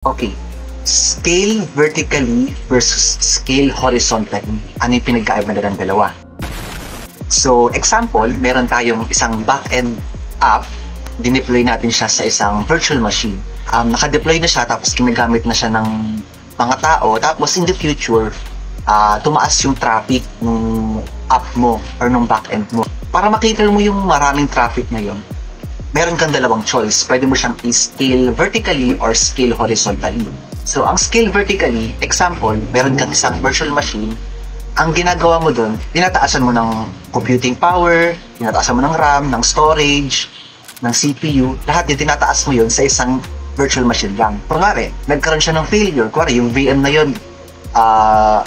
Okay. Scale vertically versus scale horizontally. Ano yung pinagkaiba nila ng dalawa? So, example, meron tayong isang back-end app. Dineploy natin siya sa isang virtual machine. Naka-deploy na siya, tapos ginagamit na siya ng mga tao. Tapos in the future, tumaas yung traffic ng app mo or ng back-end mo. Para makita mo yung maraming traffic na yun, meron kang dalawang choice. Pwede mo siyang i-scale vertically or scale horizontally. So, ang scale vertically, example, meron kang isang virtual machine. Ang ginagawa mo dun, tinataasan mo ng computing power, tinataasan mo ng RAM, ng storage, ng CPU, lahat yung tinataas mo yun sa isang virtual machine lang. Kunwari, nagkaroon siya ng failure, kunwari yung VM na yun,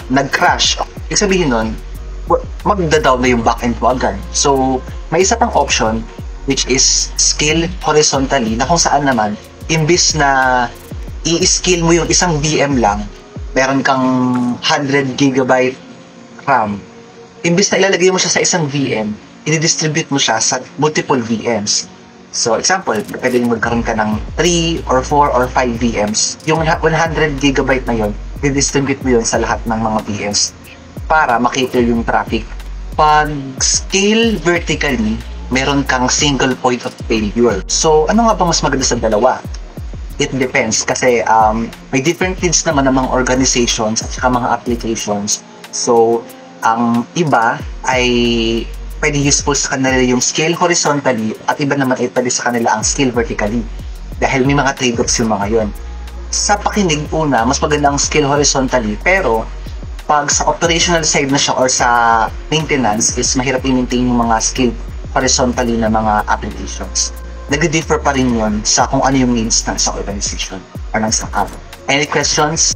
nag-crash. Ibig sabihin nun, magda-down na yung backend mo agad. So, may isa pang option, which is scale horizontally, na kung saan naman, imbis na i-scale mo yung isang VM lang, meron kang 100 GB RAM. Imbis na ilalagay mo siya sa isang VM, i-distribute mo siya sa multiple VMs. So, example, pwede magkaroon ka ng 3 or 4 or 5 VMs. Yung 100 GB na yon, i-distribute mo yun sa lahat ng mga VMs para makita yung traffic. Pag scale vertically, meron kang single point of failure. So, ano nga ba mas maganda sa dalawa? It depends kasi may different needs naman ng mga organizations at saka mga applications. So, ang iba ay pwede useful sa kanila yung scale horizontally at iba naman ay pwede sa kanila ang scale vertically. Dahil may mga trade-offs yung mga yun. Sa pakinig una, mas maganda ang scale horizontally, pero pag sa operational side na siya or sa maintenance is mahirap i-maintain yung mga scale horizontally na mga applications. Nag-differ pa rin yun sa kung ano yung needs ng isang organization or ng isang app. Any questions?